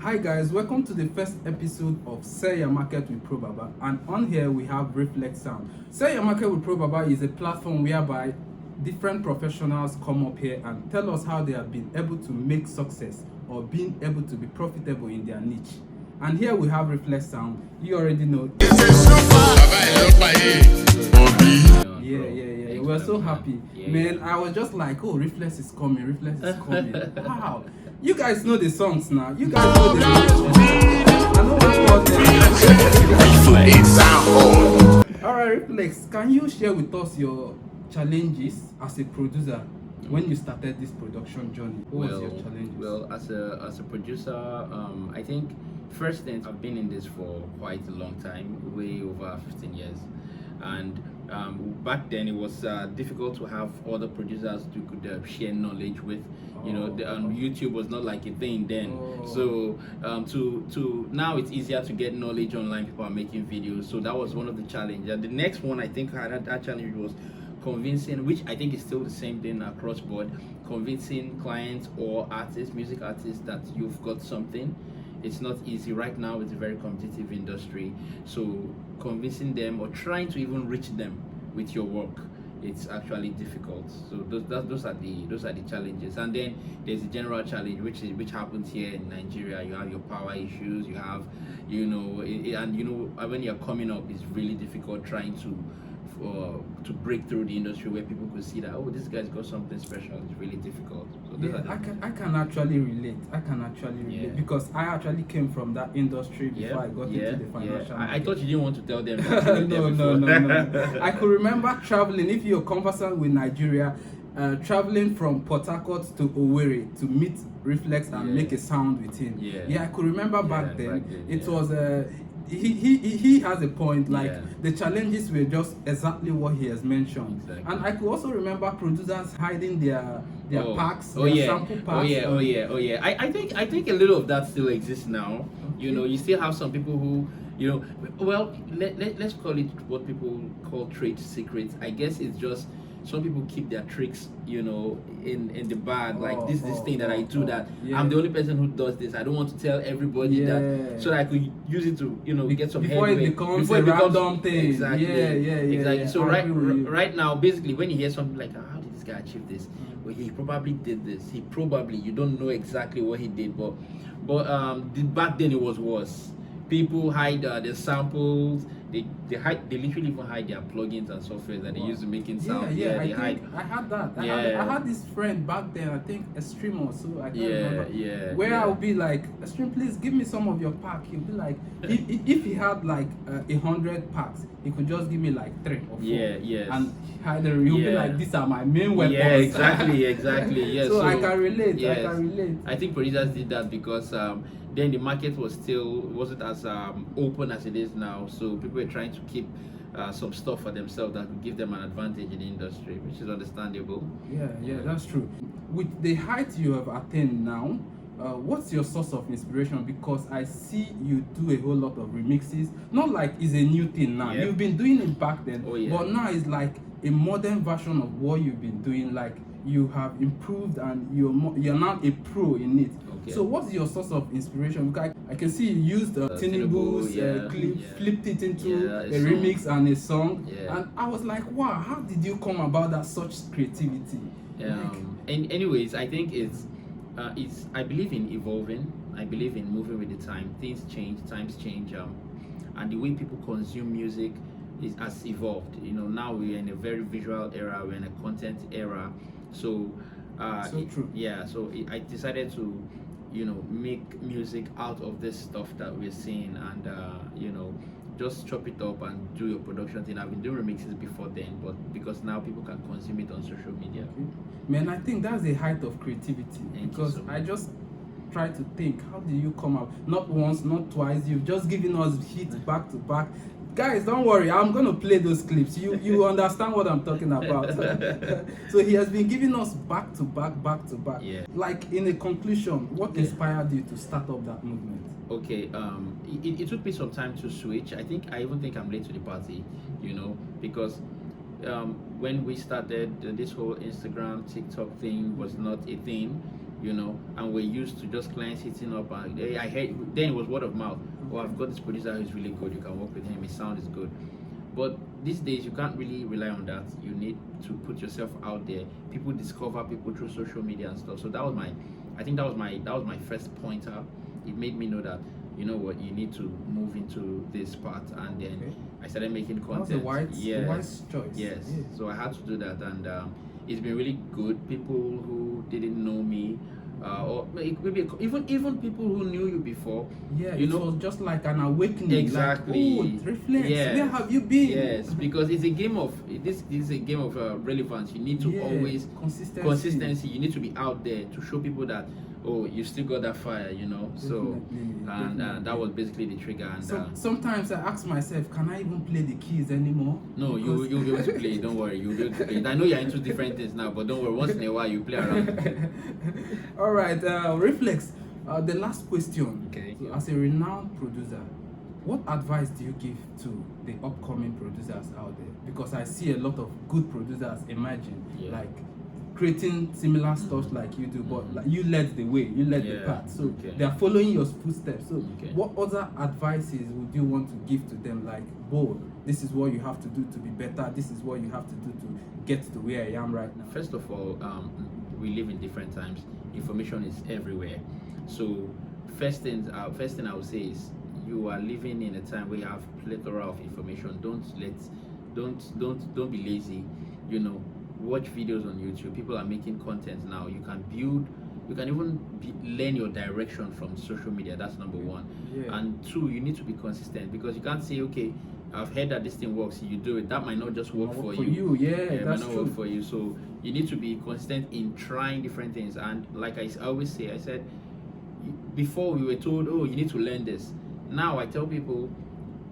Hi guys, welcome to the first episode of Sell Your Market with Probaba, and on here we have Reflexsoundz. Sell Your Market with Probaba is a platform whereby different professionals come up here and tell us how they have been able to make success or being able to be profitable in their niche. And here we have Reflexsoundz. You already know. Yeah. We're so happy. Man, I was just like, oh, Reflex is coming. Wow. You guys know the songs now. You guys know the songs. I know what's called. Alright, Reflex, can you share with us your challenges as a producer when you started this production journey? What was your challenges? Well, as a producer, I think first thing, I've been in this for quite a long time, way over 15 years, and back then it was difficult to have other producers you could share knowledge with. YouTube was not like a thing then. So to now it's easier to get knowledge online. People are making videos, so that was one of the challenges. And the next one I think I had that challenge was convincing, which I think is still the same thing across board, convincing clients or artists, music artists, that you've got something. It's not easy right now. It's a very competitive industry, so convincing them or trying to even reach them with your work, it's actually difficult. So those are the challenges. And then there's a general challenge which happens here in Nigeria. You have your power issues, you have when you're coming up, it's really difficult trying to break through the industry where people could see that, oh, this guy's got something special. It's really difficult. So I can actually relate. Because I actually came from that industry before I got into the financial market. I thought you didn't want to tell them that. No. I could remember traveling, if you're conversant with Nigeria, traveling from Port Harcourt to Owerri to meet Reflex and make a sound with him. I could remember back then. It was he has a point, like the challenges were just exactly what he has mentioned. And I could also remember producers hiding their packs, sample packs. I think a little of that still exists now. You still have some people who, let's call it what people call trade secrets. I guess it's just some people keep their tricks, in the bag. Like this thing that I do, that I'm the only person who does this. I don't want to tell everybody that, so that I could use it to, get some before headway. It becomes a random thing. Exactly. So right now, basically, when you hear something like, how did this guy achieve this? Well, he probably did this. You don't know exactly what he did, but back then it was worse. People hide their samples. They literally even hide their plugins and software that they use to making sound. I had that. I had this friend back then, I think Extreme or so, I can't remember. Where I would be like, Extreme, please give me some of your pack. He'll be like, if he had like 100 packs, he could just give me like 3 or 4. And he'll be like, these are my main weapons. Exactly. So I can relate. I think producers did that because then the market wasn't as open as it is now, so people were trying to keep some stuff for themselves that would give them an advantage in the industry, which is understandable. That's true. With the height you have attained now, what's your source of inspiration? Because I see you do a whole lot of remixes. Not like it's a new thing now. You've been doing it back then, but now it's like a modern version of what you've been doing. Like you have improved and you're now a pro in it. So what's your source of inspiration? Because I can see you used Tinubu's clip, flipped it into a remix and a song. And I was like, wow, how did you come about that such creativity? And anyways, I think it's I believe in evolving. I believe in moving with the time. Things change, times change, and the way people consume music has evolved. Now we're in a very visual era, we're in a content era. So true. So I decided to make music out of this stuff that we're seeing, and just chop it up and do your production thing. I've been doing remixes before then, but because now people can consume it on social media. Man, I think that's the height of creativity. Because I just try to think, how do you come up? Not once, not twice. You've just given us hits back to back. Guys, don't worry, I'm going to play those clips. You understand what I'm talking about. So he has been giving us back to back. Like in a conclusion, what inspired you to start up that movement? Okay, it took me some time to switch. I even think I'm late to the party, because when we started, this whole Instagram, TikTok thing was not a thing. you know, and we're used to just clients hitting up, and hey, I heard, then it was word of mouth. Oh, I've got this producer who's really good, you can work with him, his sound is good. But these days you can't really rely on that. You need to put yourself out there. People discover people through social media and stuff. So that was my, I think that was my first pointer. It made me know that, you know what, you need to move into this part, and then I started making content. That was the wise choice. Yes. So I had to do that, and it's been really good. People who didn't know me, or maybe even people who knew you before. Yeah, it was just like an awakening. Exactly. Like, oh, Reflex, where have you been? Yes, because it's a game of this is a game of relevance. You need to always consistency. You need to be out there to show people that, oh, you still got that fire, you know. So and that was basically the trigger. And sometimes I ask myself, can I even play the keys anymore? No, you'll be able to play. Don't worry, you'll be able to play. I know you're into different things now, but don't worry. Once in a while, you play around. All right, Reflex. The last question. Okay. So, as a renowned producer, what advice do you give to the upcoming producers out there? Because I see a lot of good producers emerging, like creating similar stuff like you do, but like you led the way, you led the path, so they are following your footsteps. So what other advices would you want to give to them, like, Bo, this is what you have to do to be better, this is what you have to do to get to where I am right now? First of all, we live in different times. Information is everywhere. So first thing I would say is, you are living in a time where you have plethora of information. Don't be lazy, you know. Watch videos on YouTube. People are making content now. You can build, you can even learn your direction from social media. That's number one. And two, you need to be consistent, because you can't say, okay, I've heard that this thing works, you do it. That might not just work for you. It might not work for you. So you need to be consistent in trying different things. And like I always say, I said before, we were told, oh, you need to learn this. Now I tell people,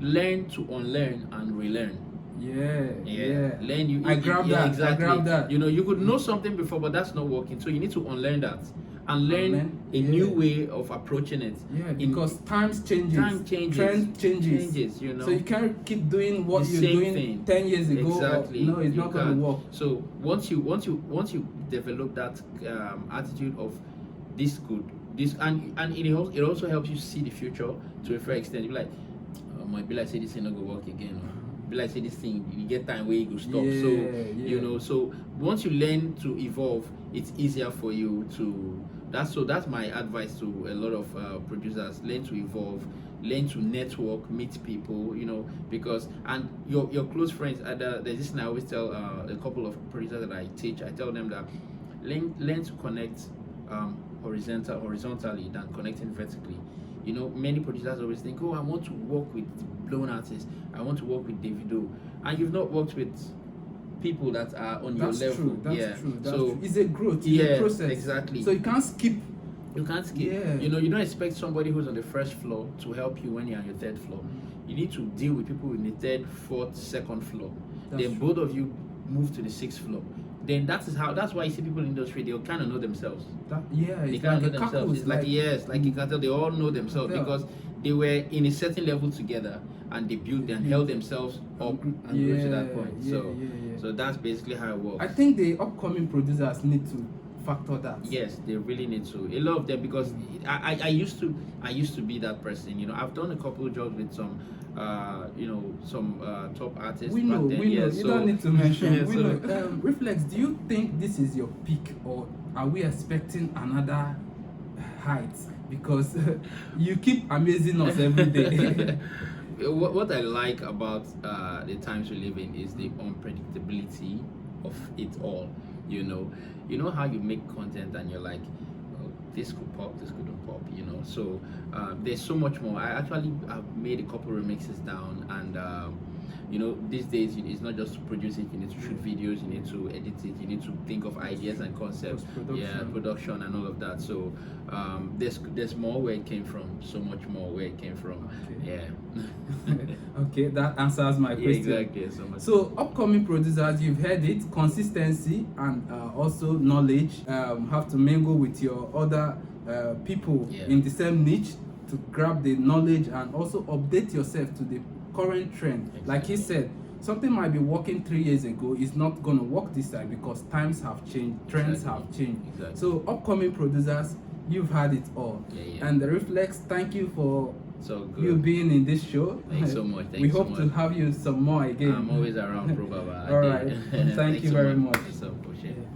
learn to unlearn and relearn. Learn. I grab that. Exactly. I grab that. You know, you could know something before, but that's not working. So you need to unlearn that and learn a new way of approaching it. Because times changes. Time changes. Trend changes. You know. So you can't keep doing what the you're doing thing 10 years ago. Exactly. No, it's not going to work. So once you develop that attitude of this good, this and it also helps you see the future to a fair extent. You're like, oh, my be like say this thing not gonna work again. Be like say this thing, you get time where you go stop. You know, so once you learn to evolve, it's easier for you to. That's my advice to a lot of producers. Learn to evolve, learn to network, meet people, you know, because and your close friends. There's this thing I always tell a couple of producers that I teach. I tell them that learn to connect horizontally than connecting vertically. You know, many producers always think, oh, I want to work with blown artists, I want to work with Davido, and you've not worked with people that are on your level. That's true. It's a growth, it's a process. Exactly. So you can't skip. You know, you don't expect somebody who's on the first floor to help you when you're on your third floor. You need to deal with people in the third, fourth, second floor. Then both of you move to the sixth floor. Then that's why you see people in the industry, they kind of know themselves. They kind of know themselves. It's like you can tell they all know themselves because they were in a certain level together and they built and held themselves up and grew to that point. So that's basically how it works. I think the upcoming producers need to factor that. Yes, they really need to. A lot of them, because I used to be that person. You know, I've done a couple of jobs with some top artists. We know. You don't need to mention. We know. So, Reflex, do you think this is your peak, or are we expecting another height? Because you keep amazing us every day. What I like about the times we live in is the unpredictability of it all. You know how you make content and you're like, oh, this could pop, this couldn't pop, you know. So there's so much more. I actually have made a couple remixes down, and you know, these days it's not just to produce it, you need to shoot videos, you need to edit it, you need to think of ideas and concepts, production and all of that. So there's more where it came from, so much more where it came from. Okay, that answers my question. Exactly. So upcoming producers, you've heard it, consistency and also knowledge have to mingle with your other people in the same niche to grab the knowledge and also update yourself to the current trend. Like he said, something might be working 3 years ago is not gonna work this time because times have changed, trends have changed. Exactly. So upcoming producers, you've had it all. Yeah. And the Reflex, thank you for So good. you being in this show. Thanks so much. We hope to have you some more again. I'm always around, Probaba. All right. Thank you so very much. So, appreciate it.